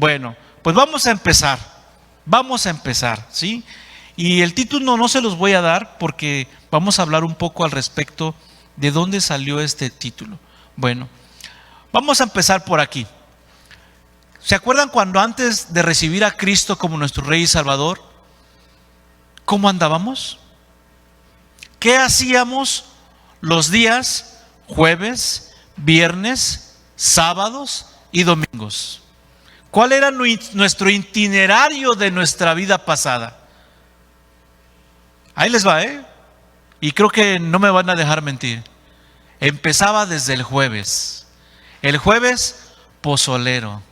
Bueno, pues vamos a empezar, ¿sí? Y el título no se los voy a dar porque vamos a hablar un poco al respecto de dónde salió este título. Bueno, vamos a empezar por aquí. ¿Se acuerdan cuando antes de recibir a Cristo como nuestro Rey y Salvador, cómo andábamos? ¿Qué hacíamos los días jueves, viernes, sábados y domingos? ¿Cuál era nuestro itinerario de nuestra vida pasada? Ahí les va, y creo que no me van a dejar mentir. Empezaba desde el jueves. El jueves pozolero,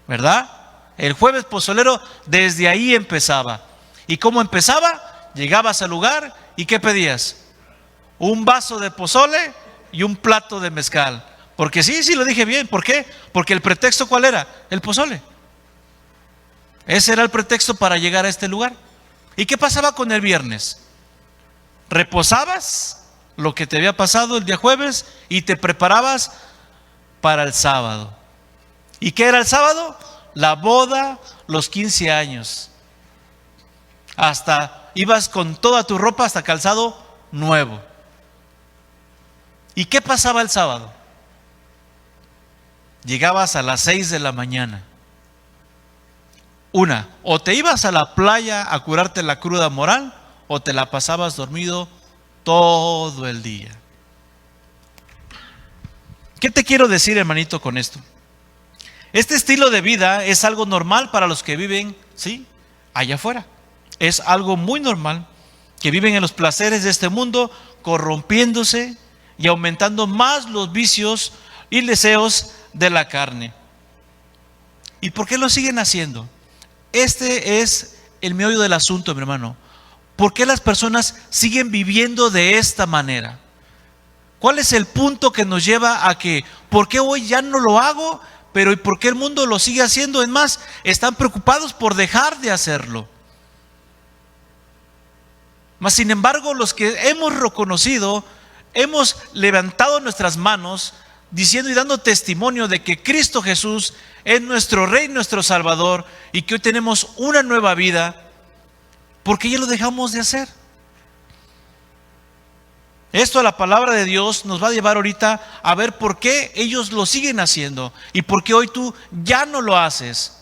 ¿verdad? El jueves pozolero, desde ahí empezaba. ¿Y cómo empezaba? Llegabas al lugar y ¿qué pedías? Un vaso de pozole y un plato de mezcal. Porque sí, lo dije bien. ¿Por qué? Porque el pretexto, ¿cuál era? El pozole. Ese era el pretexto para llegar a este lugar. ¿Y qué pasaba con el viernes? Reposabas lo que te había pasado el día jueves y te preparabas para el sábado. ¿Y qué era el sábado? La boda, los 15 años. Hasta ibas con toda tu ropa, hasta calzado nuevo. ¿Y qué pasaba el sábado? Llegabas a las 6 de la mañana. O te ibas a la playa a curarte la cruda moral, o te la pasabas dormido todo el día. ¿Qué te quiero decir, hermanito, con esto? Este estilo de vida es algo normal para los que viven, ¿sí?, allá afuera. Es algo muy normal, que viven en los placeres de este mundo, corrompiéndose y aumentando más los vicios y deseos de la carne. ¿Y por qué lo siguen haciendo? Este es el meollo del asunto, mi hermano. ¿Por qué las personas siguen viviendo de esta manera? ¿Cuál es el punto que nos lleva a que, ¿por qué hoy ya no lo hago? Pero ¿y por qué el mundo lo sigue haciendo? Es más, están preocupados por dejar de hacerlo. Mas sin embargo, los que hemos reconocido, hemos levantado nuestras manos diciendo y dando testimonio de que Cristo Jesús es nuestro Rey, nuestro Salvador, y que hoy tenemos una nueva vida, porque ya lo dejamos de hacer. Esto a la palabra de Dios nos va a llevar ahorita a ver por qué ellos lo siguen haciendo y por qué hoy tú ya no lo haces.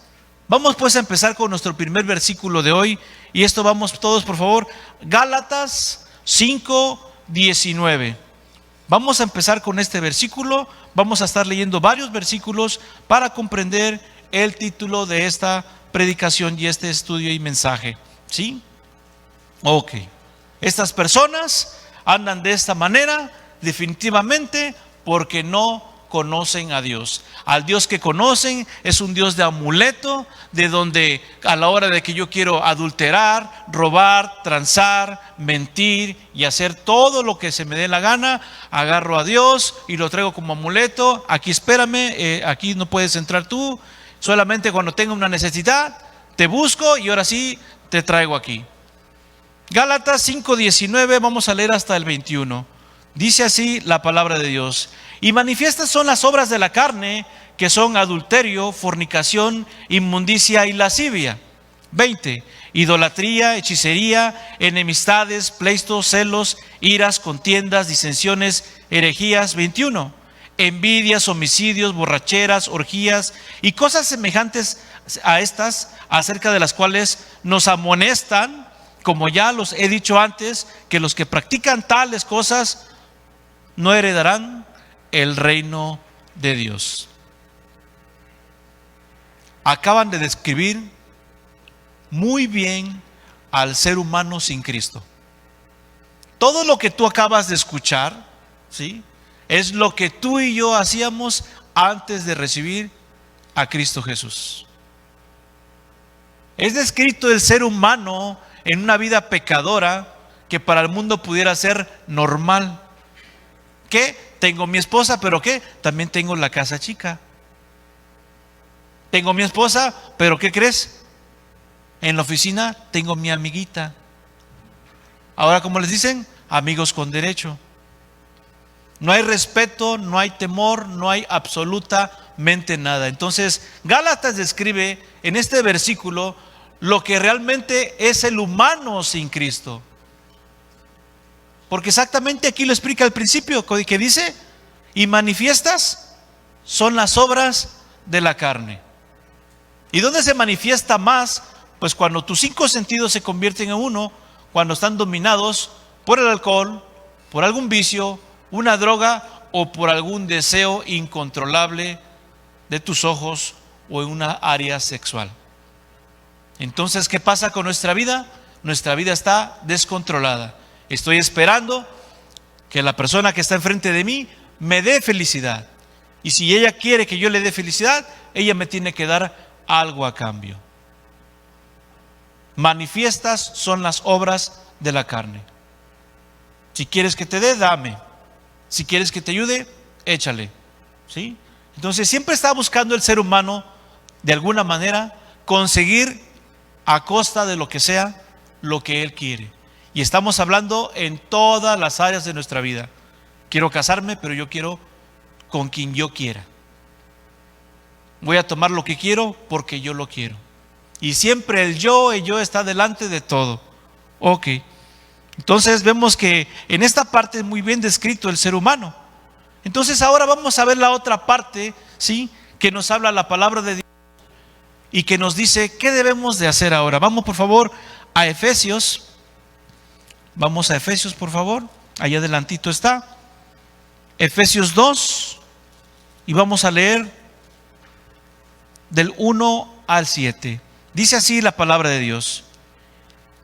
Vamos pues a empezar con nuestro primer versículo de hoy, y esto vamos todos, por favor, Gálatas 5:19. Vamos a empezar con este versículo. Vamos a estar leyendo varios versículos para comprender el título de esta predicación y este estudio y mensaje, ¿sí? Ok. Estas personas andan de esta manera definitivamente porque no conocen a Dios. Al Dios que conocen es un Dios de amuleto, de donde a la hora de que yo quiero adulterar, robar, transar, mentir y hacer todo lo que se me dé la gana, agarro a Dios y lo traigo como amuleto. Aquí espérame, aquí no puedes entrar tú, solamente cuando tenga una necesidad te busco y ahora sí te traigo aquí. Gálatas 5:19, vamos a leer hasta el 21. Dice así la palabra de Dios: y manifiestas son las obras de la carne, que son adulterio, fornicación, inmundicia y lascivia. 20. Idolatría, hechicería, enemistades, pleitos, celos, iras, contiendas, disensiones, herejías. 21. Envidias, homicidios, borracheras, orgías y cosas semejantes a estas, acerca de las cuales nos amonestan, como ya los he dicho antes, que los que practican tales cosas no heredarán el reino de Dios. Acaban de describir muy bien al ser humano sin Cristo. Todo lo que tú acabas de escuchar, ¿sí?, es lo que tú y yo hacíamos antes de recibir a Cristo Jesús. Es descrito el ser humano en una vida pecadora que para el mundo pudiera ser normal. ¿Qué? Tengo mi esposa, pero ¿qué? También tengo la casa chica. Tengo mi esposa, pero ¿qué crees? En la oficina tengo mi amiguita. Ahora, ¿cómo les dicen? Amigos con derecho. No hay respeto, no hay temor, no hay absolutamente absolutamente nada. Entonces, Gálatas describe en este versículo lo que realmente es el humano sin Cristo. Porque exactamente aquí lo explica al principio, que dice, y manifiestas son las obras de la carne. ¿Y dónde se manifiesta más? Pues cuando tus 5 sentidos se convierten en uno, cuando están dominados por el alcohol, por algún vicio, una droga o por algún deseo incontrolable de tus ojos o en una área sexual. Entonces, ¿qué pasa con nuestra vida? Nuestra vida está descontrolada. Estoy esperando que la persona que está enfrente de mí me dé felicidad. Y si ella quiere que yo le dé felicidad, ella me tiene que dar algo a cambio. Manifiestas son las obras de la carne. Si quieres que te dé, dame. Si quieres que te ayude, échale. ¿Sí? Entonces siempre está buscando el ser humano, de alguna manera, conseguir a costa de lo que sea, lo que él quiere. Y estamos hablando en todas las áreas de nuestra vida. Quiero casarme, pero yo quiero con quien yo quiera. Voy a tomar lo que quiero porque yo lo quiero. Y siempre el yo está delante de todo. Ok. Entonces vemos que en esta parte es muy bien descrito el ser humano. Entonces ahora vamos a ver la otra parte, ¿sí?, que nos habla la palabra de Dios y que nos dice qué debemos de hacer ahora. Vamos por favor a Efesios. Vamos a Efesios por favor. Allá adelantito está. Efesios 2. Y vamos a leer del 1 al 7. Dice así la palabra de Dios.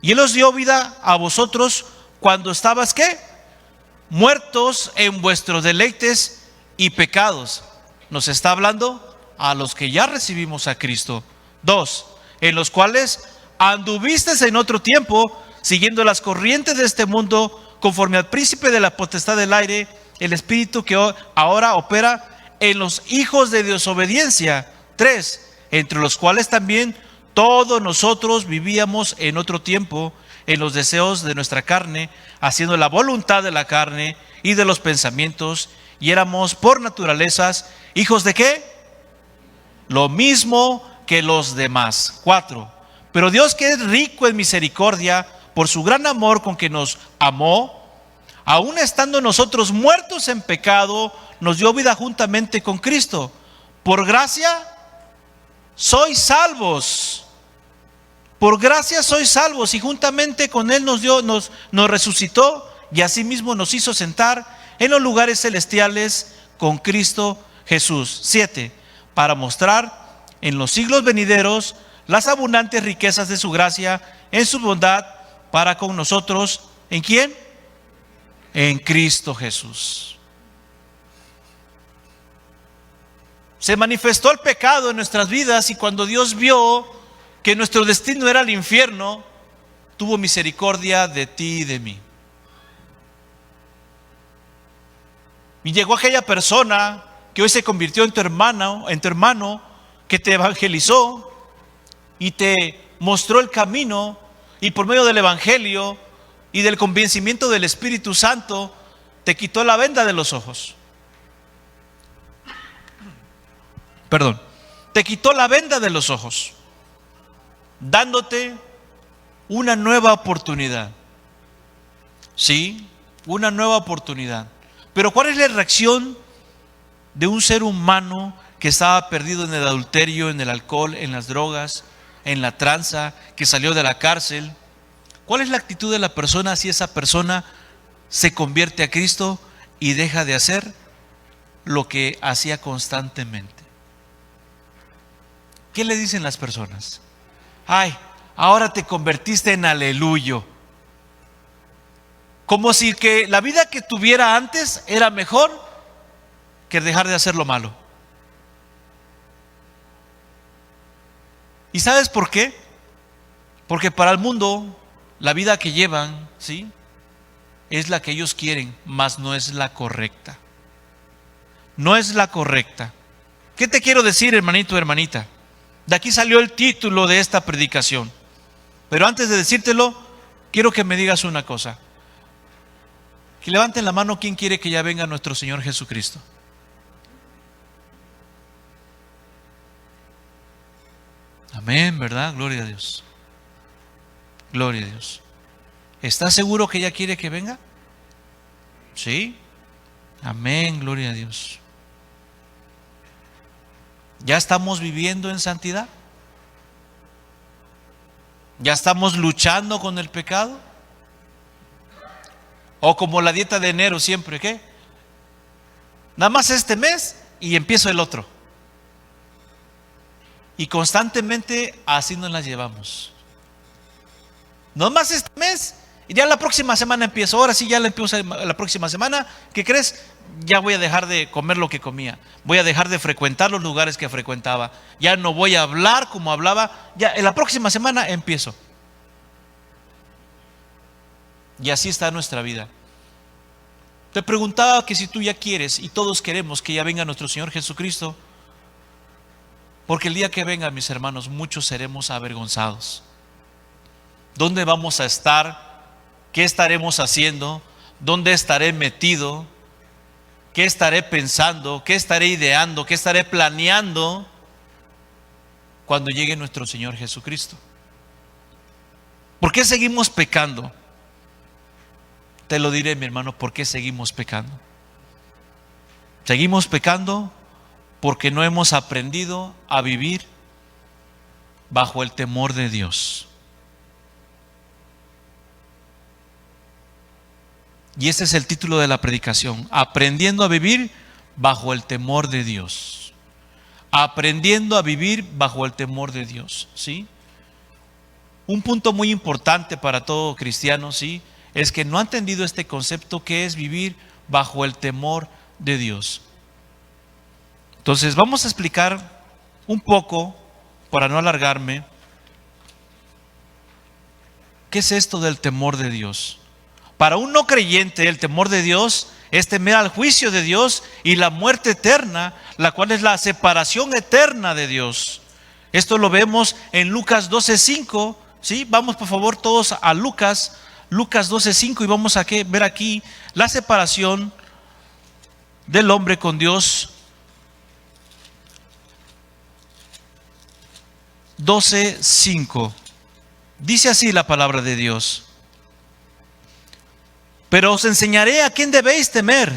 Y Él os dio vida a vosotros cuando estabas, ¿qué? Muertos en vuestros deleites y pecados. Nos está hablando a los que ya recibimos a Cristo. 2. En los cuales anduvisteis en otro tiempo, siguiendo las corrientes de este mundo, conforme al príncipe de la potestad del aire, el espíritu que ahora opera en los hijos de desobediencia. 3. Entre los cuales también todos nosotros vivíamos en otro tiempo en los deseos de nuestra carne, haciendo la voluntad de la carne y de los pensamientos, y éramos por naturalezas hijos de ¿qué? Lo mismo que los demás. 4. Pero Dios, que es rico en misericordia, por su gran amor con que nos amó, aun estando nosotros muertos en pecado, nos dio vida juntamente con Cristo. Por gracia sois salvos. Por gracia sois salvos, y juntamente con Él nos resucitó, y asimismo nos hizo sentar en los lugares celestiales con Cristo Jesús. 7. Para mostrar en los siglos venideros las abundantes riquezas de su gracia en su bondad para con nosotros. ¿En quién? En Cristo Jesús. Se manifestó el pecado en nuestras vidas, y cuando Dios vio que nuestro destino era el infierno, tuvo misericordia de ti y de mí. Y llegó aquella persona que hoy se convirtió en tu hermano, que te evangelizó y te mostró el camino, y por medio del evangelio y del convencimiento del Espíritu Santo te quitó la venda de los ojos. Perdón, te quitó la venda de los ojos, dándote una nueva oportunidad. Sí, una nueva oportunidad. Pero ¿cuál es la reacción de un ser humano que estaba perdido en el adulterio, en el alcohol, en las drogas, en la tranza, que salió de la cárcel? ¿Cuál es la actitud de la persona si esa persona se convierte a Cristo y deja de hacer lo que hacía constantemente? ¿Qué le dicen las personas? Ay, ahora te convertiste en aleluyo. Como si que la vida que tuviera antes era mejor que dejar de hacer lo malo. ¿Y sabes por qué? Porque para el mundo la vida que llevan, ¿sí?, es la que ellos quieren, mas no es la correcta. No es la correcta. ¿Qué te quiero decir, hermanito, hermanita? De aquí salió el título de esta predicación. Pero antes de decírtelo, quiero que me digas una cosa. Que levanten la mano quien quiere que ya venga nuestro Señor Jesucristo. Amén, ¿verdad? Gloria a Dios. Gloria a Dios. ¿Estás seguro que ella quiere que venga? Sí. Amén, gloria a Dios. ¿Ya estamos viviendo en santidad? ¿Ya estamos luchando con el pecado? ¿O como la dieta de enero siempre, qué? Nada más este mes y empiezo el otro. Y constantemente así nos las llevamos. Nada más este mes y ya la próxima semana empiezo. Ahora sí, ya la empiezo la próxima semana. ¿Qué crees? Ya voy a dejar de comer lo que comía. Voy a dejar de frecuentar los lugares que frecuentaba. Ya no voy a hablar como hablaba. Ya en la próxima semana empiezo. Y así está nuestra vida. Te preguntaba que si tú ya quieres, y todos queremos que ya venga nuestro Señor Jesucristo, porque el día que venga, mis hermanos, muchos seremos avergonzados. ¿Dónde vamos a estar? ¿Qué estaremos haciendo? ¿Dónde estaré metido? ¿Qué estaré pensando? ¿Qué estaré ideando? ¿Qué estaré planeando cuando llegue nuestro Señor Jesucristo? ¿Por qué seguimos pecando? Te lo diré, mi hermano, ¿por qué seguimos pecando? Seguimos pecando porque no hemos aprendido a vivir bajo el temor de Dios. Y ese es el título de la predicación: aprendiendo a vivir bajo el temor de Dios. Aprendiendo a vivir bajo el temor de Dios, ¿sí? Un punto muy importante para todo cristiano, ¿sí?, es que no ha entendido este concepto que es vivir bajo el temor de Dios. Entonces vamos a explicar un poco, para no alargarme, ¿qué es esto del temor de Dios? Para un no creyente, el temor de Dios es temer al juicio de Dios y la muerte eterna, la cual es la separación eterna de Dios. Esto lo vemos en Lucas 12:5, ¿sí? Vamos por favor todos a Lucas 12:5 y vamos a ver aquí la separación del hombre con Dios. 12:5. Dice así la palabra de Dios: pero os enseñaré a quién debéis temer,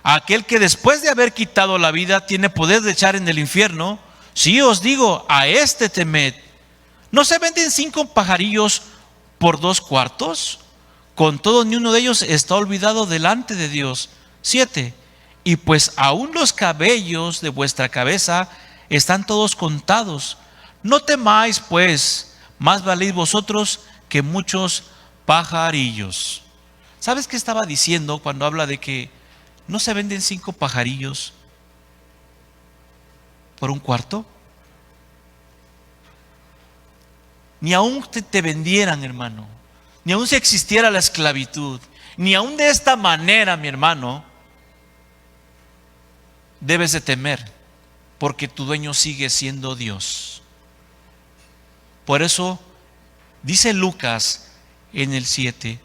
a aquel que después de haber quitado la vida tiene poder de echar en el infierno. Sí os digo, a este temed. ¿No se venden 5 pajarillos por 2 cuartos? Con todo, ni uno de ellos está olvidado delante de Dios. 7. Y pues aún los cabellos de vuestra cabeza están todos contados. No temáis pues, más valéis vosotros que muchos pajarillos. ¿Sabes qué estaba diciendo cuando habla de que no se venden 5 pajarillos por 1 cuarto? Ni aún te vendieran, hermano, ni aún si existiera la esclavitud, ni aún de esta manera, mi hermano, debes de temer, porque tu dueño sigue siendo Dios. Por eso dice Lucas en el 7,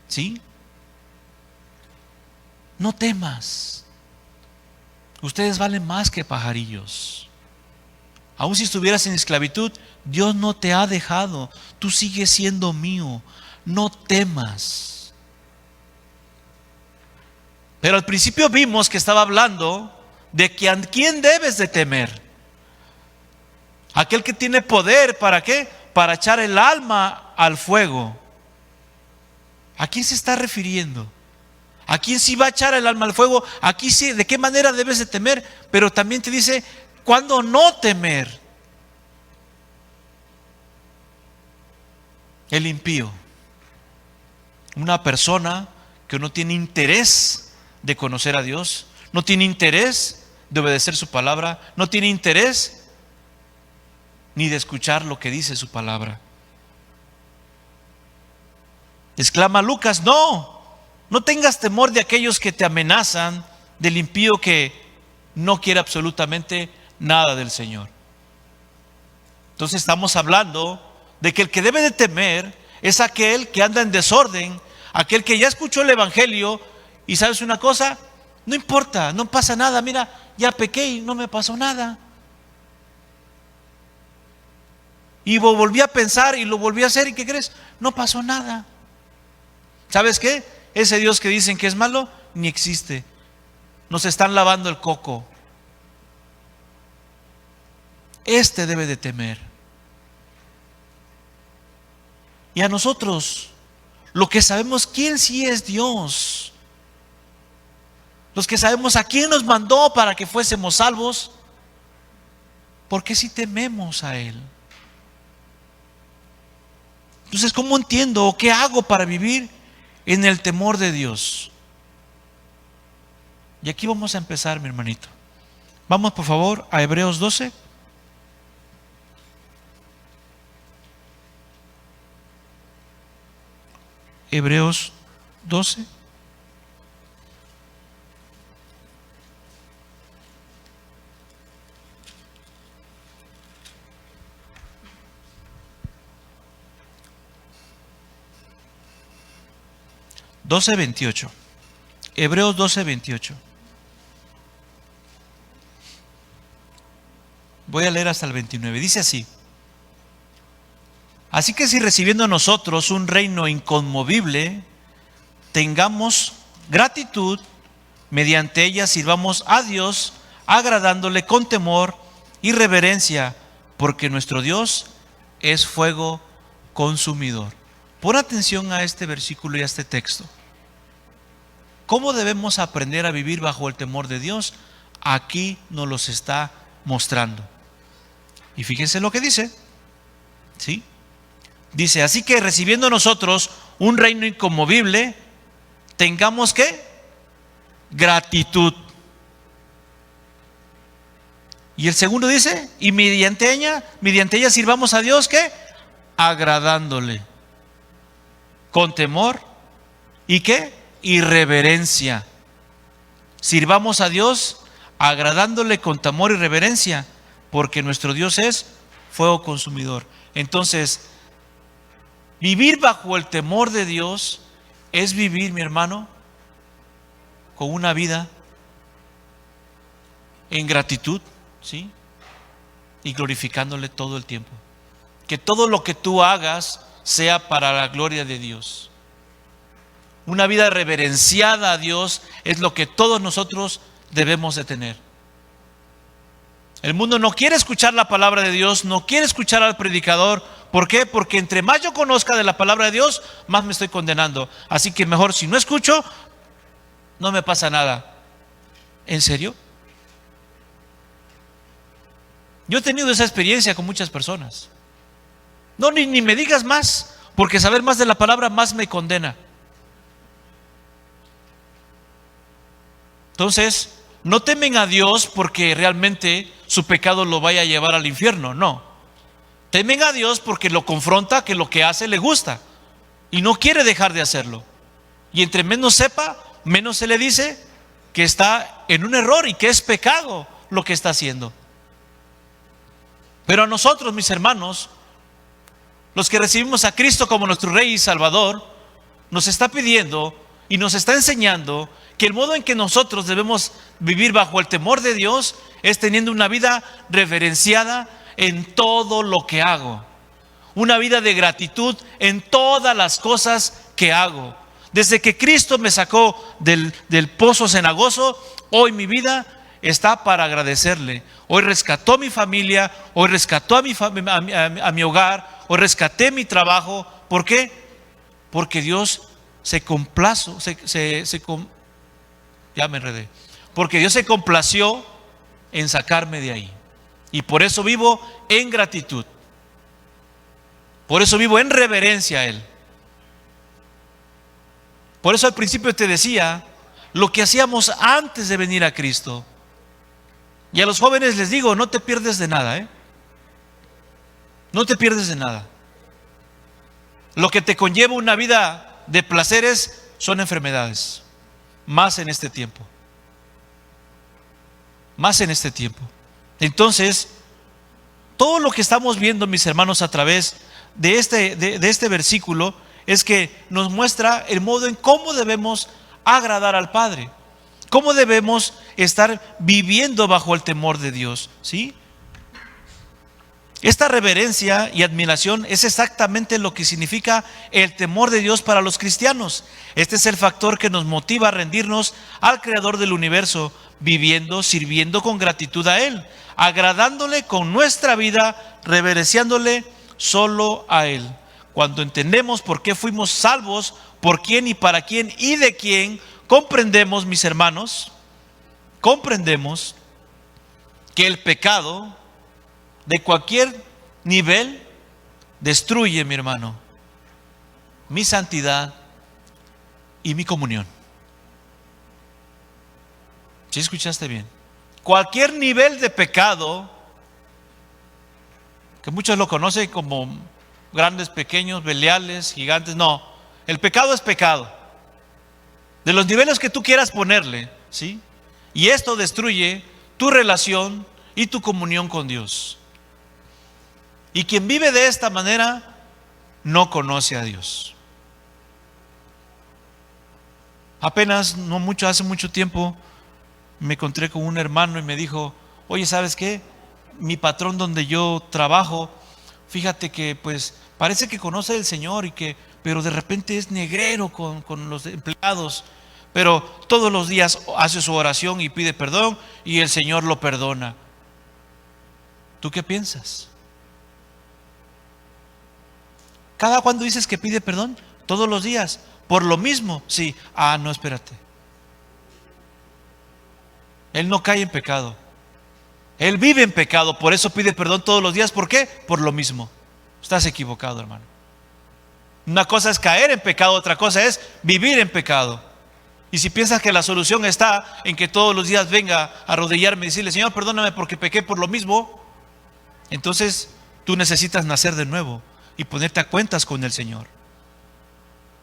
¿sí? No temas. Ustedes valen más que pajarillos. Aun si estuvieras en esclavitud, Dios no te ha dejado. Tú sigues siendo mío. No temas. Pero al principio vimos que estaba hablando de que a quién debes de temer. Aquel que tiene poder, ¿para qué? Para echar el alma al fuego. ¿A quién se está refiriendo? ¿A quién sí va a echar el alma al fuego? Aquí sí, ¿de qué manera debes de temer? Pero también te dice, ¿cuándo no temer? El impío. Una persona que no tiene interés de conocer a Dios, no tiene interés de obedecer su palabra, no tiene interés ni de escuchar lo que dice su palabra. Exclama Lucas, no tengas temor de aquellos que te amenazan, del impío que no quiere absolutamente nada del Señor. Entonces estamos hablando de que el que debe de temer es aquel que anda en desorden, aquel que ya escuchó el evangelio y ¿sabes una cosa? No importa, no pasa nada, mira, ya pequé y no me pasó nada. Y volví a pensar y lo volví a hacer. ¿Y qué crees? No pasó nada. ¿Sabes qué? Ese Dios que dicen que es malo, ni existe. Nos están lavando el coco. Este debe de temer. Y a nosotros, lo que sabemos quién sí es Dios, los que sabemos a quién nos mandó para que fuésemos salvos, ¿por qué si tememos a Él? Entonces, ¿cómo entiendo o qué hago para vivir en el temor de Dios? Y aquí vamos a empezar, mi hermanito. Vamos, por favor, a Hebreos 12. Hebreos 12. Hebreos 12:28. Voy a leer hasta el 29. Dice así: así que si recibiendo nosotros un reino inconmovible, tengamos gratitud, mediante ella sirvamos a Dios, agradándole con temor y reverencia, porque nuestro Dios es fuego consumidor. Pon atención a este versículo y a este texto. ¿Cómo debemos aprender a vivir bajo el temor de Dios? Aquí nos los está mostrando. Y fíjense lo que dice. ¿Sí? Dice, así que recibiendo nosotros un reino inconmovible, tengamos ¿qué? Gratitud. Y el segundo dice, y mediante ella sirvamos a Dios ¿qué? Agradándole con temor y ¿qué? Y reverencia. Sirvamos a Dios agradándole con temor y reverencia, porque nuestro Dios es fuego consumidor. Entonces, vivir bajo el temor de Dios es vivir, mi hermano, con una vida en gratitud, ¿sí? Y glorificándole todo el tiempo. Que todo lo que tú hagas sea para la gloria de Dios. Una vida reverenciada a Dios es lo que todos nosotros debemos de tener. El mundo no quiere escuchar la palabra de Dios, no quiere escuchar al predicador. ¿Por qué? Porque entre más yo conozca de la palabra de Dios, más me estoy condenando. Así que mejor si no escucho, no me pasa nada. ¿En serio? Yo he tenido esa experiencia con muchas personas. No, ni me digas más, porque saber más de la palabra más me condena. Entonces, no temen a Dios porque realmente su pecado lo vaya a llevar al infierno, no. Temen a Dios porque lo confronta, que lo que hace le gusta y no quiere dejar de hacerlo. Y entre menos sepa, menos se le dice que está en un error y que es pecado lo que está haciendo. Pero a nosotros, mis hermanos, los que recibimos a Cristo como nuestro Rey y Salvador, nos está pidiendo y nos está enseñando que el modo en que nosotros debemos vivir bajo el temor de Dios es teniendo una vida reverenciada en todo lo que hago. Una vida de gratitud en todas las cosas que hago. Desde que Cristo me sacó del pozo cenagoso, hoy mi vida está para agradecerle. Hoy rescató mi familia, hoy rescató a mi hogar, hoy rescaté mi trabajo. ¿Por qué? Porque Dios se complació, ya me enredé. Porque Dios se complació en sacarme de ahí. Y por eso vivo en gratitud. Por eso vivo en reverencia a Él. Por eso al principio te decía lo que hacíamos antes de venir a Cristo. Y a los jóvenes les digo, no te pierdes de nada, ¿eh? No te pierdes de nada. Lo que te conlleva una vida de placeres son enfermedades. Más en este tiempo. Más en este tiempo. Entonces, todo lo que estamos viendo, mis hermanos, a través de este versículo, es que nos muestra el modo en cómo debemos agradar al Padre. Cómo debemos estar viviendo bajo el temor de Dios, ¿sí? Esta reverencia y admiración es exactamente lo que significa el temor de Dios para los cristianos. Este es el factor que nos motiva a rendirnos al Creador del universo, viviendo, sirviendo con gratitud a Él, agradándole con nuestra vida, reverenciándole solo a Él. Cuando entendemos por qué fuimos salvos, por quién y para quién y de quién, comprendemos, mis hermanos, comprendemos que el pecado de cualquier nivel destruye, mi hermano, mi santidad y mi comunión. ¿Sí escuchaste bien? Cualquier nivel de pecado, que muchos lo conocen como grandes, pequeños, Beliales, gigantes, no, el pecado es pecado, de los niveles que tú quieras ponerle, ¿sí? Y esto destruye tu relación y tu comunión con Dios. Y quien vive de esta manera no conoce a Dios. Apenas, no mucho, hace mucho tiempo, me encontré con un hermano y me dijo: oye, ¿sabes qué? Mi patrón donde yo trabajo, fíjate que pues parece que conoce al Señor pero de repente es negrero con los empleados, pero todos los días hace su oración y pide perdón y el Señor lo perdona. ¿Tú qué piensas? ¿Cada cuándo dices que pide perdón? Todos los días. ¿Por lo mismo? Sí. Ah, no, espérate. Él no cae en pecado. Él vive en pecado, por eso pide perdón todos los días. ¿Por qué? Por lo mismo. Estás equivocado, hermano. Una cosa es caer en pecado, otra cosa es vivir en pecado. Y si piensas que la solución está en que todos los días venga a arrodillarme y decirle: Señor, perdóname porque pequé por lo mismo, entonces tú necesitas nacer de nuevo y ponerte a cuentas con el Señor.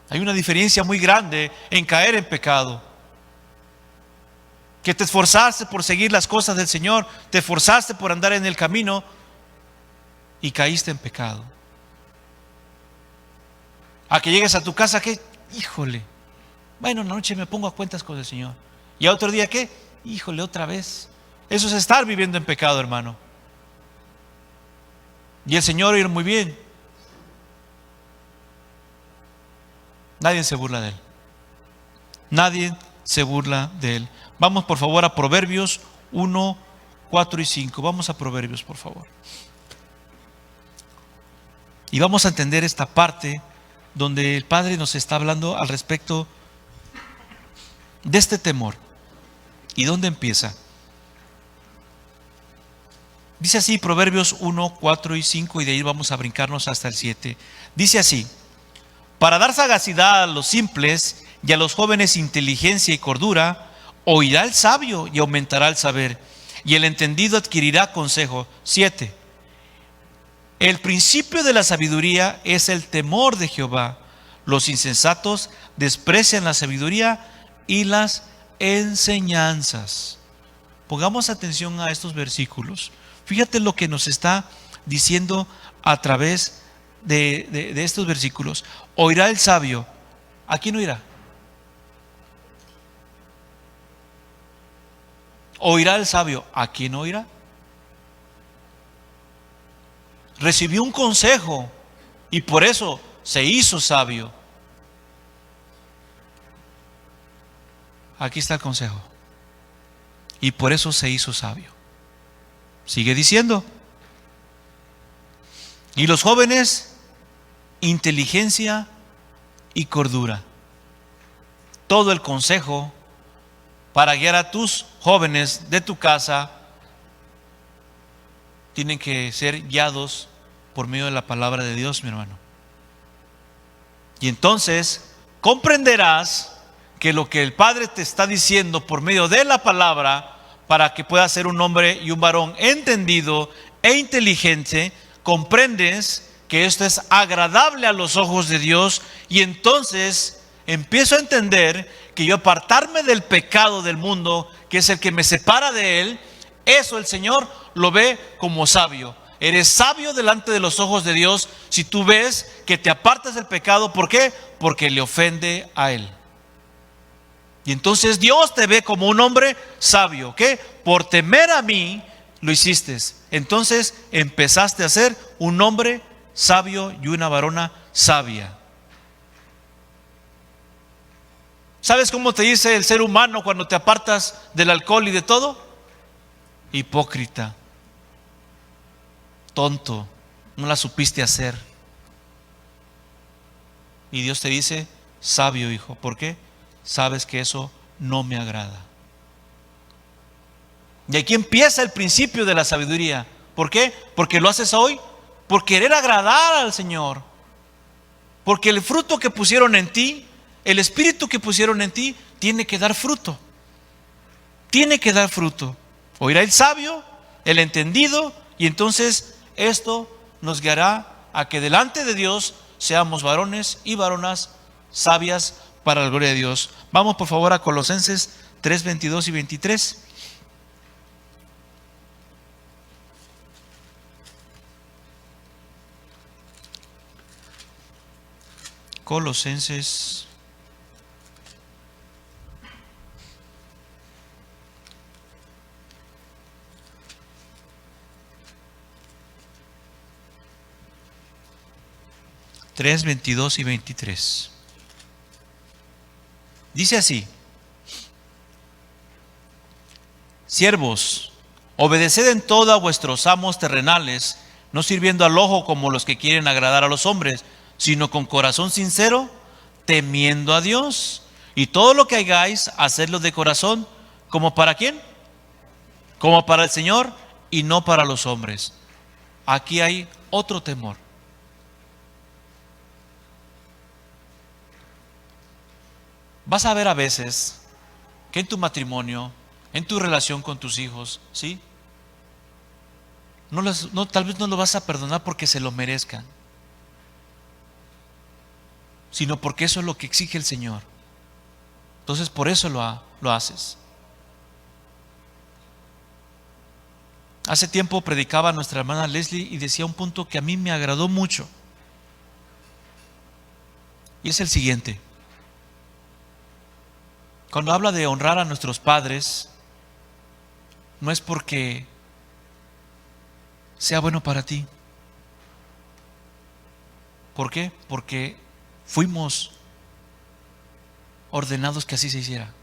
Hay una diferencia muy grande en caer en pecado, que te esforzaste por seguir las cosas del Señor, te esforzaste por andar en el camino y caíste en pecado. A que llegues a tu casa, que híjole, bueno, en la noche me pongo a cuentas con el Señor, y a otro día, ¿qué? Híjole, otra vez. Eso es estar viviendo en pecado, hermano. Y el Señor oye muy bien. Nadie se burla de Él. Nadie se burla de Él. Vamos por favor a Proverbios 1, 4 y 5. Vamos a Proverbios, por favor. Y vamos a entender esta parte donde el Padre nos está hablando al respecto de este temor. ¿Y dónde empieza? Dice así, Proverbios 1, 4 y 5, y de ahí vamos a brincarnos hasta el 7. Dice así: para dar sagacidad a los simples y a los jóvenes inteligencia y cordura, oirá el sabio y aumentará el saber, y el entendido adquirirá consejo. 7. El principio de la sabiduría es el temor de Jehová. Los insensatos desprecian la sabiduría y las enseñanzas. Pongamos atención a estos versículos. Fíjate lo que nos está diciendo a través de estos versículos. Oirá el sabio. ¿A quién oirá? Oirá el sabio. ¿A quién oirá? Recibió un consejo y por eso se hizo sabio. Aquí está el consejo. Y por eso se hizo sabio. Sigue diciendo: y los jóvenes, inteligencia y cordura. Todo el consejo para guiar a tus jóvenes de tu casa tienen que ser guiados por medio de la palabra de Dios, mi hermano. Y entonces comprenderás que lo que el Padre te está diciendo por medio de la palabra, para que puedas ser un hombre y un varón entendido e inteligente, comprendes que esto es agradable a los ojos de Dios, y entonces empiezo a entender que yo apartarme del pecado del mundo, que es el que me separa de Él, eso el Señor lo ve como sabio. Eres sabio delante de los ojos de Dios si tú ves que te apartas del pecado. ¿Por qué? Porque le ofende a Él. Y entonces Dios te ve como un hombre sabio, que por temer a mí lo hiciste. entonces empezaste a ser un hombre sabio y una varona sabia. ¿Sabes cómo te dice el ser humano cuando te apartas del alcohol y de todo? Hipócrita, tonto, no la supiste hacer. Y Dios te dice, sabio hijo. ¿Por qué? Sabes que eso no me agrada. Y aquí empieza el principio de la sabiduría. ¿Por qué? Porque lo haces hoy por querer agradar al Señor. Porque el fruto que pusieron en ti, el espíritu que pusieron en ti, tiene que dar fruto. Tiene que dar fruto. Oirá el sabio, el entendido, y entonces esto nos guiará a que delante de Dios seamos varones y varonas sabias para la gloria de Dios. Vamos por favor a Colosenses 3, 22 y 23. Colosenses 3, 22 y 23. Dice así: siervos, obedeced en todo a vuestros amos terrenales, no sirviendo al ojo como los que quieren agradar a los hombres, sino con corazón sincero, temiendo a Dios. Y todo lo que hagáis, hacedlo de corazón, ¿como para quién? Como para el Señor y no para los hombres. Aquí hay otro temor. Vas a ver a veces que en tu matrimonio, en tu relación con tus hijos, ¿sí? Tal vez no lo vas a perdonar porque se lo merezcan, sino porque eso es lo que exige el Señor. Entonces por eso lo haces. Hace tiempo predicaba nuestra hermana Leslie y decía un punto que a mí me agradó mucho. Y es el siguiente. Cuando habla de honrar a nuestros padres, no es porque sea bueno para ti. ¿Por qué? Porque fuimos ordenados que así se hiciera.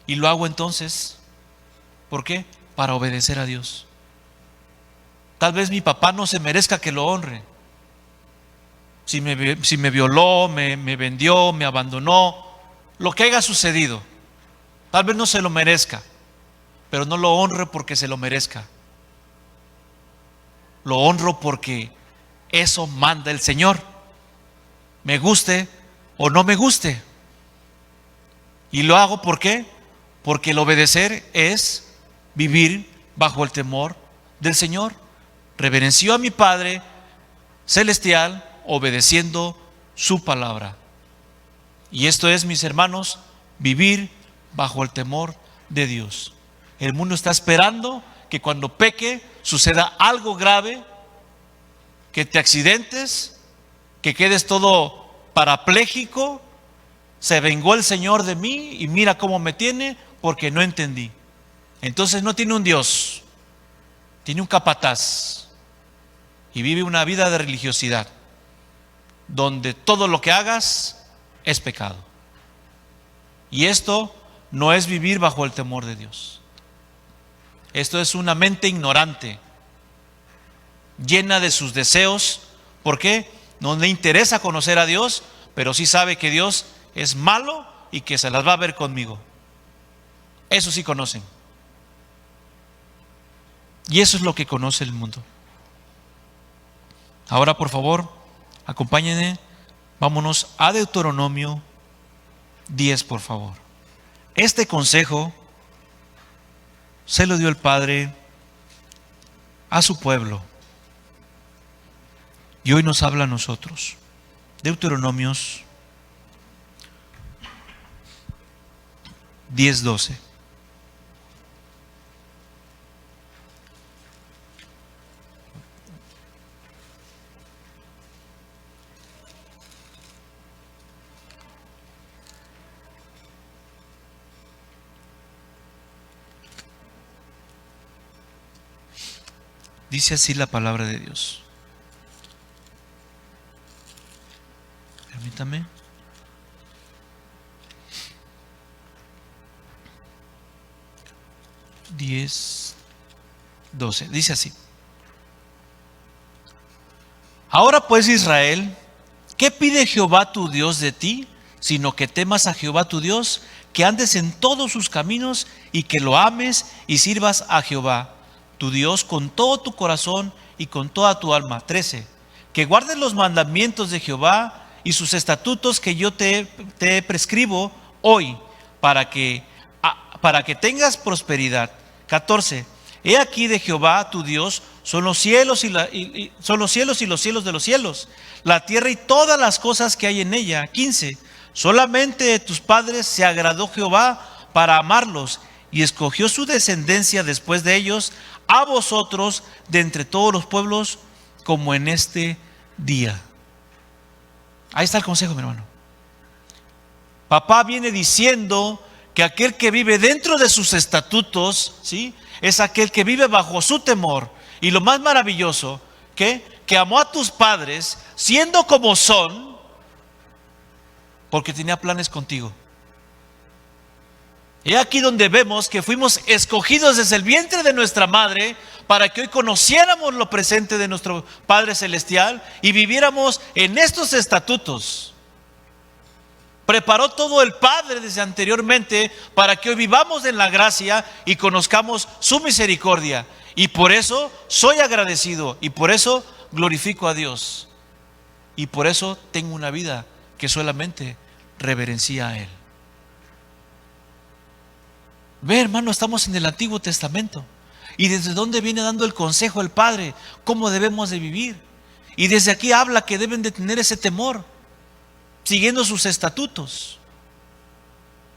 Y lo hago entonces, ¿por qué? Para obedecer a Dios. Tal vez mi papá no se merezca que lo honre. Si me violó, me vendió, me abandonó, lo que haya sucedido, tal vez no se lo merezca, pero no lo honro porque se lo merezca. Lo honro porque eso manda el Señor, me guste o no me guste. Y lo hago ¿por qué? Porque el obedecer es vivir bajo el temor del Señor. Reverencio a mi Padre celestial obedeciendo su palabra. Y esto es, mis hermanos, vivir bajo el temor de Dios. El mundo está esperando que cuando peque suceda algo grave, que te accidentes, que quedes todo parapléjico. Se vengó el Señor de mí y mira cómo me tiene porque no entendí. Entonces no tiene un Dios, tiene un capataz y vive una vida de religiosidad donde todo lo que hagas es pecado. Y esto no es vivir bajo el temor de Dios. Esto es una mente ignorante, llena de sus deseos. ¿Por qué? No le interesa conocer a Dios, pero sí sabe que Dios es malo y que se las va a ver conmigo. Eso sí conocen. Y eso es lo que conoce el mundo. Ahora, por favor, acompáñenme. Vámonos a Deuteronomio 10, por favor. Este consejo se lo dio el Padre a su pueblo y hoy nos habla a nosotros. Deuteronomios 10, 12. Dice así la palabra de Dios. Permítame. Diez, 12. Dice así. Ahora pues, Israel, ¿qué pide Jehová tu Dios de ti? Sino que temas a Jehová tu Dios, que andes en todos sus caminos y que lo ames y sirvas a Jehová tu Dios con todo tu corazón y con toda tu alma. 13. Que guardes los mandamientos de Jehová y sus estatutos que yo te prescribo hoy para que tengas prosperidad. 14. He aquí de Jehová tu Dios son los cielos son los cielos y los cielos de los cielos, la tierra y todas las cosas que hay en ella. 15. Solamente de tus padres se agradó Jehová para amarlos y escogió su descendencia después de ellos a vosotros de entre todos los pueblos como en este día. Ahí está el consejo, mi hermano. Papá viene diciendo que aquel que vive dentro de sus estatutos, ¿sí?, es aquel que vive bajo su temor. Y lo más maravilloso, que amó a tus padres siendo como son, porque tenía planes contigo. Y aquí donde vemos que fuimos escogidos desde el vientre de nuestra madre para que hoy conociéramos lo presente de nuestro Padre Celestial y viviéramos en estos estatutos. Preparó todo el Padre desde anteriormente para que hoy vivamos en la gracia y conozcamos su misericordia. Y por eso soy agradecido y por eso glorifico a Dios. Y por eso tengo una vida que solamente reverencia a Él. Ve, hermano, estamos en el Antiguo Testamento. Y desde dónde viene dando el consejo el Padre, cómo debemos de vivir. Y desde aquí habla que deben de tener ese temor, siguiendo sus estatutos.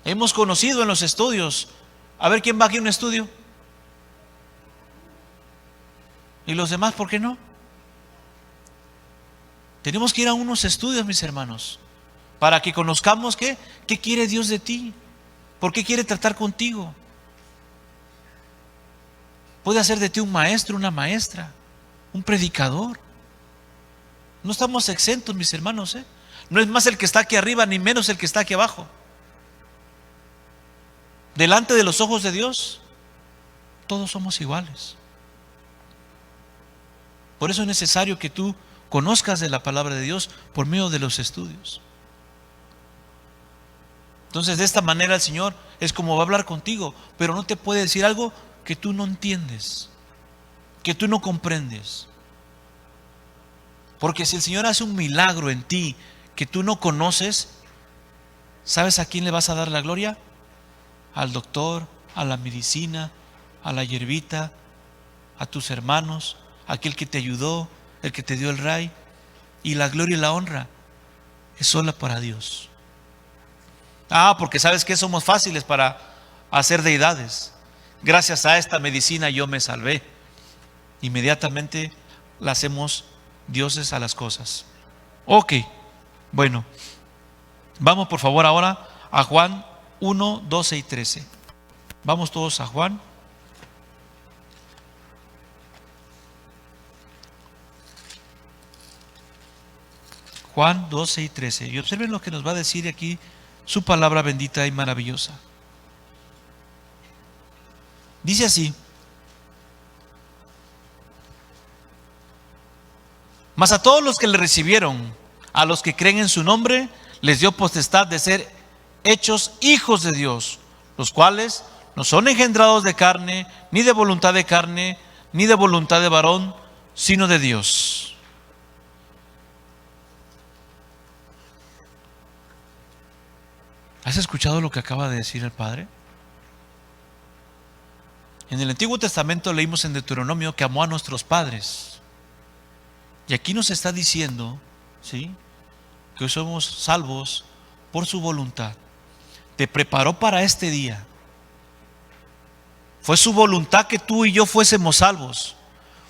Hemos conocido en los estudios. A ver, ¿quién va aquí a un estudio? ¿Y los demás por qué no? Tenemos que ir a unos estudios, mis hermanos, para que conozcamos qué quiere Dios de ti. ¿Por qué quiere tratar contigo? Puede hacer de ti un maestro, una maestra, un predicador. No estamos exentos, mis hermanos, ¿eh? No es más el que está aquí arriba, ni menos el que está aquí abajo. Delante de los ojos de Dios, todos somos iguales. Por eso es necesario que tú conozcas de la palabra de Dios por medio de los estudios. Entonces, de esta manera el Señor es como va a hablar contigo, pero no te puede decir algo que tú no entiendes, que tú no comprendes. Porque si el Señor hace un milagro en ti que tú no conoces, ¿sabes a quién le vas a dar la gloria? Al doctor, a la medicina, a la hierbita, a tus hermanos, a aquel que te ayudó, el que te dio el ray. Y la gloria y la honra es sola para Dios. Porque sabes que somos fáciles para hacer deidades. Gracias a esta medicina yo me salvé. Inmediatamente le hacemos dioses a las cosas. Ok, bueno, vamos por favor ahora a Juan 1, 12 y 13. Vamos todos a Juan. Juan 12 y 13. Y observen lo que nos va a decir aquí su palabra bendita y maravillosa. Dice así: mas a todos los que le recibieron, a los que creen en su nombre, les dio potestad de ser hechos hijos de Dios, los cuales no son engendrados de carne, ni de voluntad de carne, ni de voluntad de varón, sino de Dios. ¿Has escuchado lo que acaba de decir el Padre? En el Antiguo Testamento leímos en Deuteronomio que amó a nuestros padres. Y aquí nos está diciendo, ¿sí?, que hoy somos salvos por su voluntad. Te preparó para este día. Fue su voluntad que tú y yo fuésemos salvos.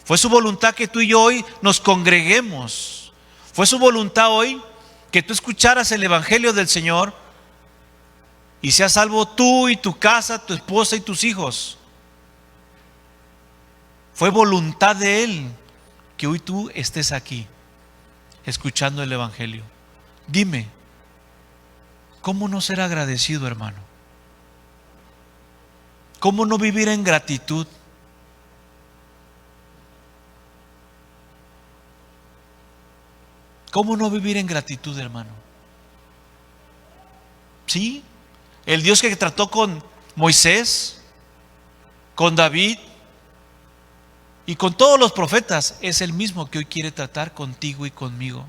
Fue su voluntad que tú y yo hoy nos congreguemos. Fue su voluntad hoy que tú escucharas el Evangelio del Señor y seas salvo tú y tu casa, tu esposa y tus hijos. Fue voluntad de Él que hoy tú estés aquí, escuchando el Evangelio. Dime, ¿cómo no ser agradecido, hermano? ¿Cómo no vivir en gratitud? ¿Cómo no vivir en gratitud, hermano? Sí, el Dios que trató con Moisés, con David y con todos los profetas es el mismo que hoy quiere tratar contigo y conmigo.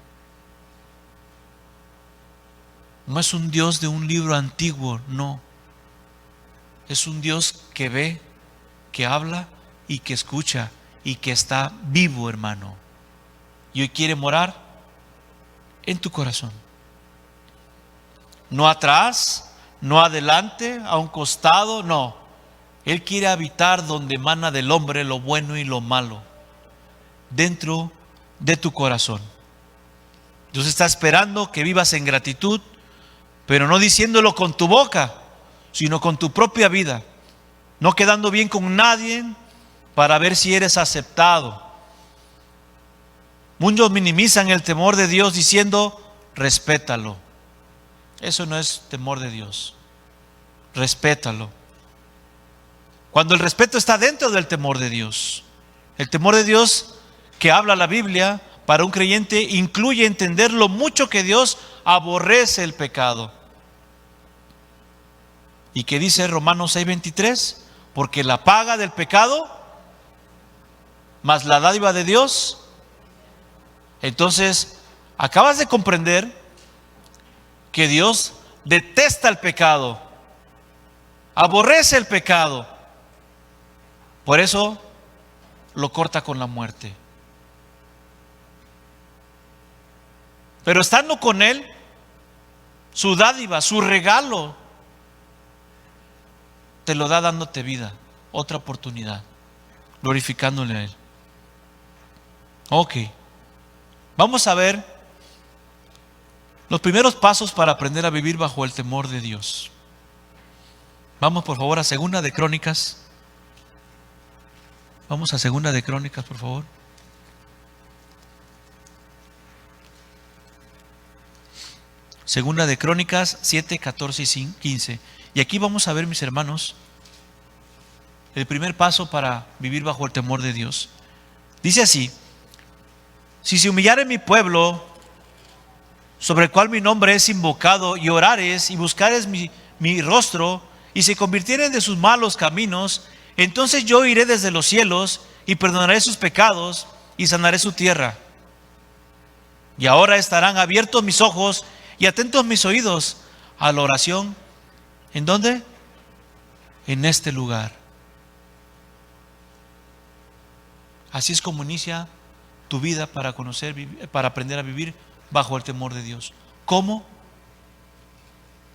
No es un Dios de un libro antiguo, no. Es un Dios que ve, que habla y que escucha y que está vivo, hermano. Y hoy quiere morar en tu corazón. No atrás, no adelante, a un costado, no. Él quiere habitar donde emana del hombre lo bueno y lo malo, dentro de tu corazón. Dios está esperando que vivas en gratitud, pero no diciéndolo con tu boca, sino con tu propia vida, no quedando bien con nadie para ver si eres aceptado. Muchos minimizan el temor de Dios diciendo, respétalo. Eso no es temor de Dios. Respétalo. Cuando el respeto está dentro del temor de Dios. El temor de Dios que habla la Biblia para un creyente incluye entender lo mucho que Dios aborrece el pecado. ¿Y qué dice Romanos 6:23? Porque la paga del pecado más la dádiva de Dios. Entonces, acabas de comprender que Dios detesta el pecado, aborrece el pecado. Por eso lo corta con la muerte. Pero estando con Él, su dádiva, su regalo, te lo da dándote vida, otra oportunidad, glorificándole a Él. Ok, vamos a ver los primeros pasos para aprender a vivir bajo el temor de Dios. Vamos por favor a Segunda de Crónicas. Vamos a Segunda de Crónicas, por favor. Segunda de Crónicas 7, 14 y 15. Y aquí vamos a ver, mis hermanos, el primer paso para vivir bajo el temor de Dios. Dice así: si se humillare mi pueblo, sobre el cual mi nombre es invocado, y orares y buscares mi rostro, y se convirtieren de sus malos caminos, entonces yo iré desde los cielos y perdonaré sus pecados y sanaré su tierra. Y ahora estarán abiertos mis ojos y atentos mis oídos a la oración. ¿En dónde? En este lugar. Así es como inicia tu vida para conocer, para aprender a vivir bajo el temor de Dios. ¿Cómo?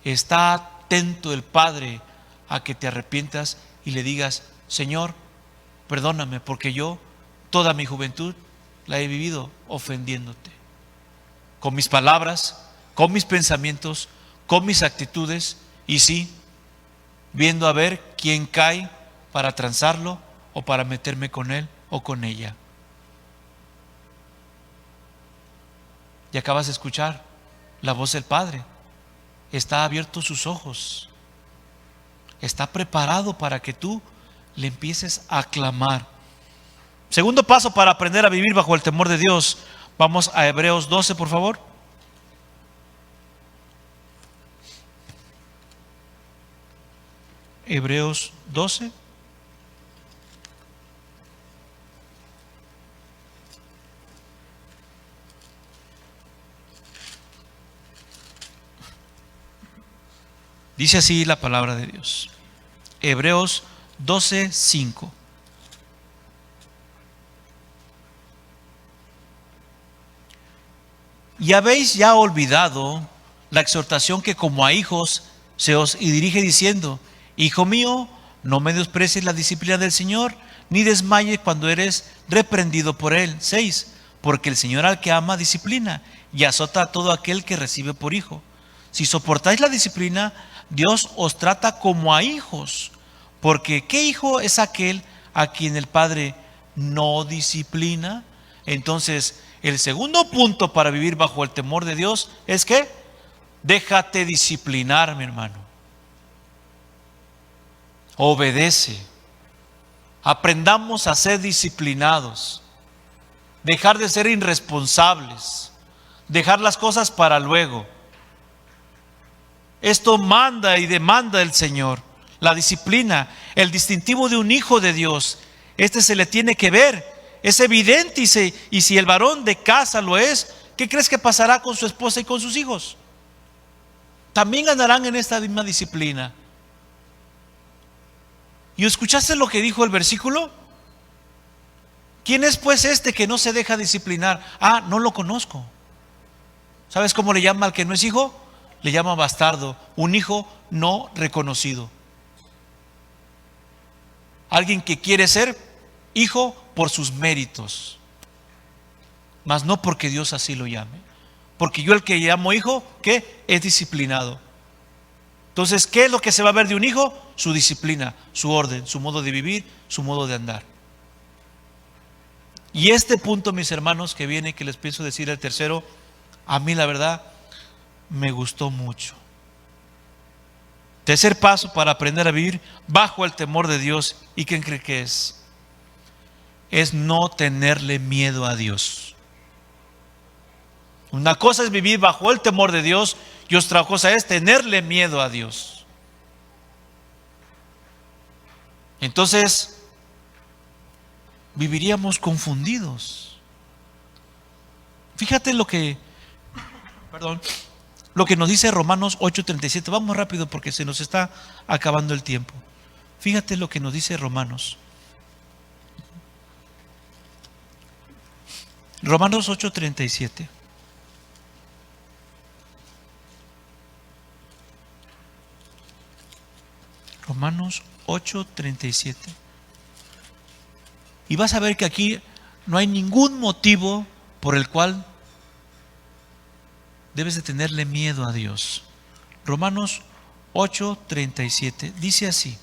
Está atento el Padre a que te arrepientas y le digas: Señor, perdóname, porque yo toda mi juventud la he vivido ofendiéndote, con mis palabras, con mis pensamientos, con mis actitudes, y sí, viendo a ver quién cae para transarlo o para meterme con él o con ella. Y acabas de escuchar la voz del Padre. Está abierto sus ojos. Está preparado para que tú le empieces a clamar. Segundo paso para aprender a vivir bajo el temor de Dios. Vamos a Hebreos 12, por favor. Hebreos 12. Dice así la palabra de Dios. Hebreos 12, 5. Y habéis ya olvidado la exhortación que como a hijos se os dirige diciendo: Hijo mío, no menosprecies la disciplina del Señor, ni desmayes cuando eres reprendido por Él. 6. Porque el Señor al que ama disciplina y azota a todo aquel que recibe por hijo. Si soportáis la disciplina, Dios os trata como a hijos. Porque ¿qué hijo es aquel a quien el Padre no disciplina. Entonces, el segundo punto para vivir bajo el temor de Dios es que déjate disciplinar, mi hermano. Obedece. Aprendamos a ser disciplinados. Dejar de ser irresponsables. Dejar las cosas para luego. Esto manda y demanda el Señor. La disciplina, el distintivo de un hijo de Dios. Este se le tiene que ver. Es evidente y si el varón de casa lo es, ¿qué crees que pasará con su esposa y con sus hijos? También andarán en esta misma disciplina. ¿Y escuchaste lo que dijo el versículo? ¿Quién es pues este que no se deja disciplinar? Ah, no lo conozco. ¿Sabes cómo le llama al que no es hijo? Le llama bastardo, un hijo no reconocido. Alguien que quiere ser hijo por sus méritos, mas no porque Dios así lo llame. Porque yo el que llamo hijo, ¿qué? Es disciplinado. Entonces, ¿qué es lo que se va a ver de un hijo? Su disciplina, su orden, su modo de vivir, su modo de andar. Y este punto, mis hermanos, que viene, que les pienso decir el tercero, a mí la verdad me gustó mucho. Tercer paso para aprender a vivir bajo el temor de Dios. ¿Y quién cree que es? Es no tenerle miedo a Dios. Una cosa es vivir bajo el temor de Dios y otra cosa es tenerle miedo a Dios. Entonces, viviríamos confundidos. Fíjate lo que nos dice Romanos 8:37. Vamos rápido porque se nos está acabando el tiempo. Fíjate lo que nos dice Romanos 8:37. Romanos 8:37. Y vas a ver que aquí no hay ningún motivo por el cual debes de tenerle miedo a Dios. Romanos 8:37 dice así: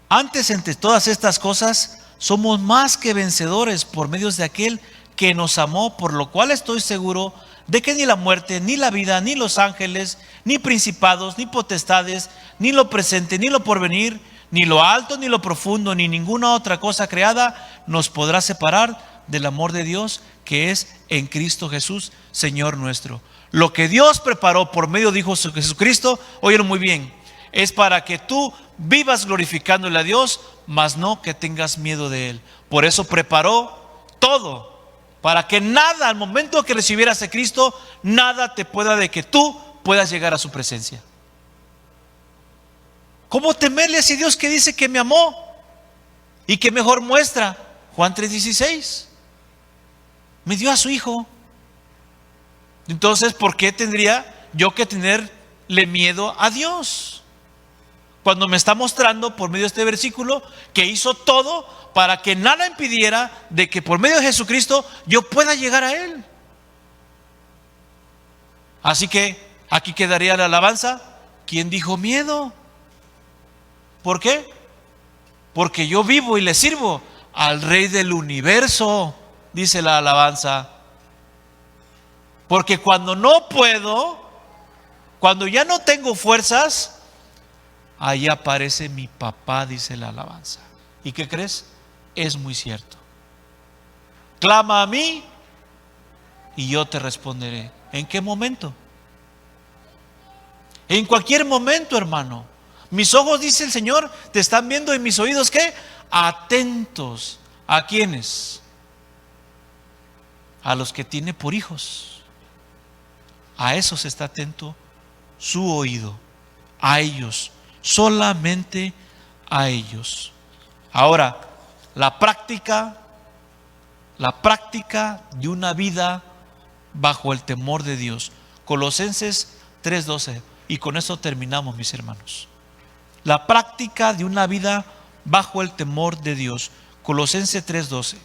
antes, entre todas estas cosas, somos más que vencedores por medio de aquel que nos amó, por lo cual estoy seguro de que ni la muerte, ni la vida, ni los ángeles, ni principados, ni potestades, ni lo presente, ni lo porvenir, ni lo alto, ni lo profundo, ni ninguna otra cosa creada nos podrá separar del amor de Dios que es en Cristo Jesús, Señor nuestro. Lo que Dios preparó por medio de Hijo Jesucristo, óyelo muy bien, es para que tú vivas glorificándole a Dios, mas no que tengas miedo de Él. Por eso preparó todo, para que nada, al momento que recibieras a Cristo, nada te pueda de que tú puedas llegar a su presencia. ¿Cómo temerle a ese Dios que dice que me amó? Y que mejor muestra, Juan 3:16, me dio a su Hijo. Entonces, ¿por qué tendría yo que tenerle miedo a Dios? Cuando me está mostrando por medio de este versículo que hizo todo para que nada impidiera de que por medio de Jesucristo yo pueda llegar a Él. Así que aquí quedaría la alabanza. ¿Quién dijo miedo? ¿Por qué? Porque yo vivo y le sirvo al Rey del universo, dice la alabanza. Porque cuando no puedo, cuando ya no tengo fuerzas, ahí aparece mi papá, dice la alabanza. ¿Y qué crees? Es muy cierto. Clama a mí y yo te responderé. ¿En qué momento? En cualquier momento, hermano. Mis ojos, dice el Señor, te están viendo, y mis oídos, ¿qué? Atentos. ¿A quiénes? A los que tiene por hijos. A esos está atento su oído. A ellos. Solamente a ellos. Ahora, la práctica de una vida bajo el temor de Dios. Colosenses 3:12. Y con eso terminamos, mis hermanos. La práctica de una vida bajo el temor de Dios. Colosenses 3:12.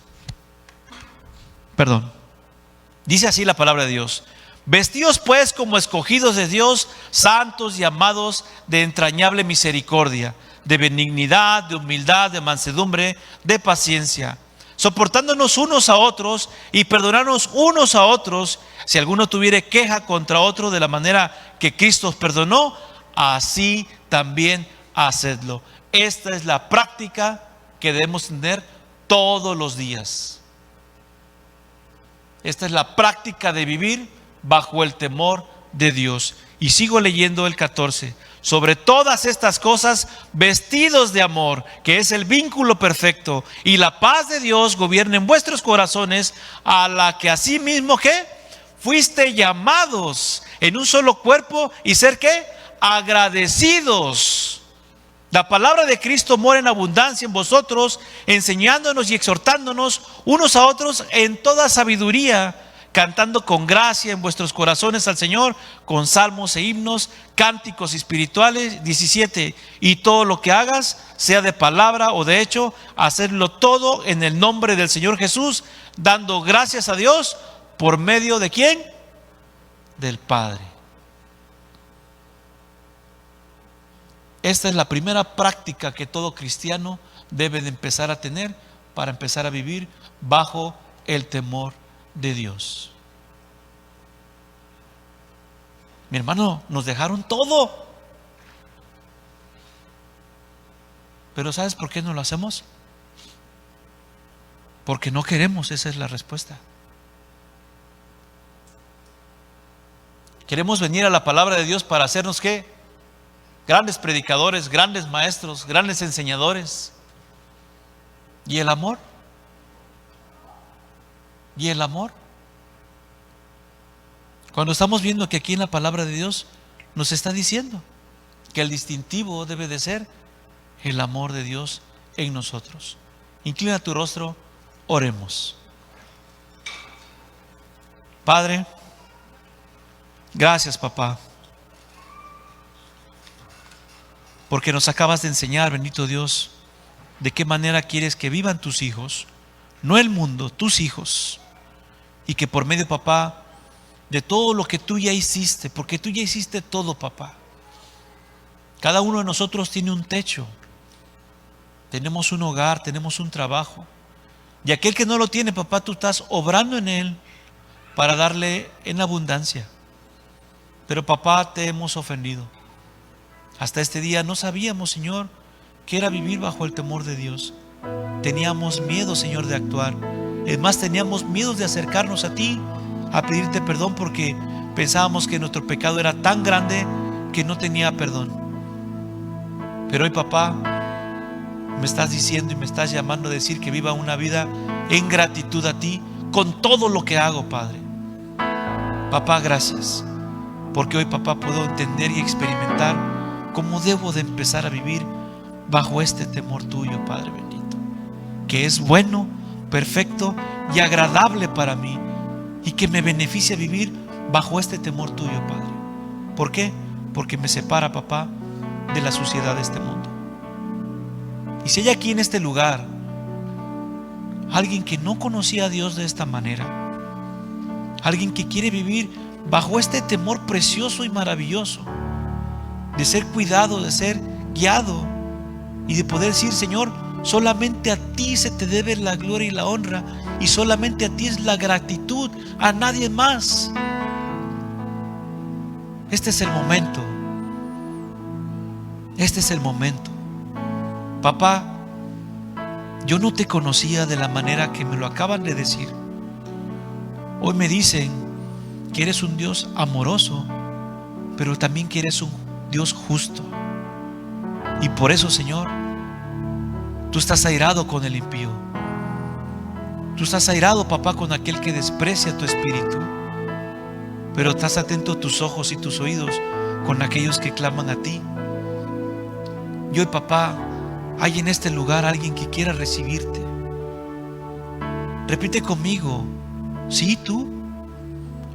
Dice así la palabra de Dios: vestidos pues como escogidos de Dios, santos y amados de entrañable misericordia, de benignidad, de humildad, de mansedumbre, de paciencia, soportándonos unos a otros y perdonarnos unos a otros, si alguno tuviere queja contra otro, de la manera que Cristo os perdonó, así también hacedlo. Esta es la práctica que debemos tener todos los días. Esta es la práctica de vivir bajo el temor de Dios. Y sigo leyendo el 14. Sobre todas estas cosas, vestidos de amor, que es el vínculo perfecto, y la paz de Dios gobierne en vuestros corazones, a la que asimismo, ¿qué? Fuiste llamados en un solo cuerpo, y ser, ¿qué? Agradecidos. La palabra de Cristo mora en abundancia en vosotros, enseñándonos y exhortándonos unos a otros en toda sabiduría, cantando con gracia en vuestros corazones al Señor, con salmos e himnos, cánticos espirituales. 17. Y todo lo que hagas, sea de palabra o de hecho, hacedlo todo en el nombre del Señor Jesús, dando gracias a Dios por medio de ¿quién? Del Padre. Esta es la primera práctica que todo cristiano debe de empezar a tener para empezar a vivir bajo el temor de Dios. Mi hermano, nos dejaron todo. Pero ¿sabes por qué no lo hacemos? Porque no queremos, esa es la respuesta. Queremos venir a la palabra de Dios para hacernos ¿qué? Grandes predicadores, grandes maestros, grandes enseñadores. ¿Y el amor? ¿Y el amor? Cuando estamos viendo que aquí en la palabra de Dios nos está diciendo que el distintivo debe de ser el amor de Dios en nosotros. Inclina tu rostro, oremos. Padre, gracias, papá, porque nos acabas de enseñar, bendito Dios, de qué manera quieres que vivan tus hijos, no el mundo, tus hijos, y que por medio, papá, de todo lo que tú ya hiciste, porque tú ya hiciste todo, papá. Cada uno de nosotros tiene un techo, tenemos un hogar, tenemos un trabajo, y aquel que no lo tiene, papá, tú estás obrando en él para darle en abundancia. Pero, papá, te hemos ofendido. Hasta este día no sabíamos, Señor, que era vivir bajo el temor de Dios. Teníamos miedo, Señor, de actuar. Es más, teníamos miedo de acercarnos a ti, a pedirte perdón, porque pensábamos que nuestro pecado era tan grande que no tenía perdón. Pero hoy, papá, me estás diciendo y me estás llamando a decir que viva una vida en gratitud a ti con todo lo que hago, Padre. Papá, gracias, porque hoy, papá, puedo entender y experimentar cómo debo de empezar a vivir bajo este temor tuyo, Padre bendito, que es bueno, perfecto y agradable para mí, y que me beneficia vivir bajo este temor tuyo, Padre. ¿Por qué? Porque me separa, papá, de la suciedad de este mundo. Y si hay aquí en este lugar alguien que no conocía a Dios de esta manera, alguien que quiere vivir bajo este temor precioso y maravilloso, de ser cuidado, de ser guiado y de poder decir: Señor, solamente a ti se te debe la gloria y la honra, y solamente a ti es la gratitud, a nadie más. Este es el momento. Este es el momento. Papá, yo no te conocía de la manera que me lo acaban de decir. Hoy me dicen que eres un Dios amoroso, pero también que eres un Dios justo. Y por eso, Señor, tú estás airado con el impío. Tú estás airado, papá, con aquel que desprecia tu espíritu. Pero estás atento a tus ojos y tus oídos con aquellos que claman a ti. Y hoy, papá, hay en este lugar alguien que quiera recibirte. Repite conmigo: sí, tú,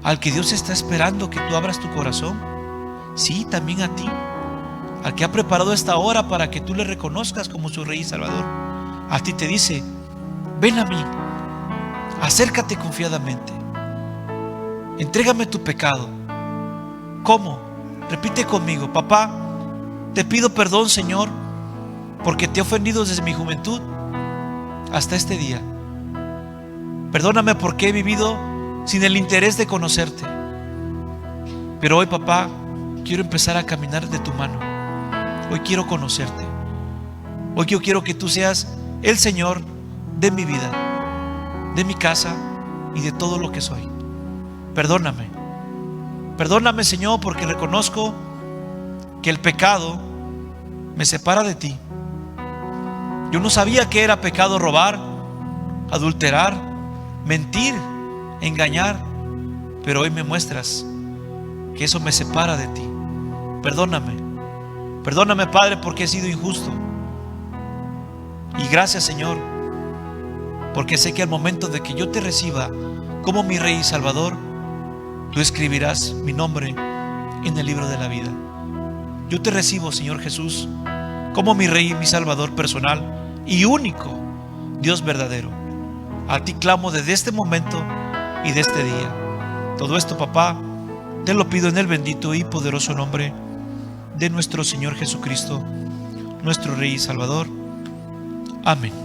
al que Dios está esperando que tú abras tu corazón. Sí, también a ti, al que ha preparado esta hora para que tú le reconozcas como su Rey y Salvador. A ti te dice: ven a mí, acércate confiadamente, entrégame tu pecado. ¿Cómo? Repite conmigo: papá, te pido perdón, Señor, porque te he ofendido desde mi juventud hasta este día. Perdóname porque he vivido sin el interés de conocerte. Pero hoy, papá, quiero empezar a caminar de tu mano. Hoy quiero conocerte. Hoy yo quiero que tú seas el Señor de mi vida, de mi casa y de todo lo que soy. Perdóname. Perdóname, Señor, porque reconozco que el pecado me separa de ti. Yo no sabía que era pecado robar, adulterar, mentir, engañar, pero hoy me muestras que eso me separa de ti. Perdóname. Perdóname, Padre, porque he sido injusto. Y gracias, Señor, porque sé que al momento de que yo te reciba como mi Rey y Salvador, tú escribirás mi nombre en el libro de la vida. Yo te recibo, Señor Jesús, como mi Rey y mi Salvador personal y único Dios verdadero. A ti clamo desde este momento y de este día. Todo esto, papá, te lo pido en el bendito y poderoso nombre de nuestro Señor Jesucristo, nuestro Rey y Salvador. Amén.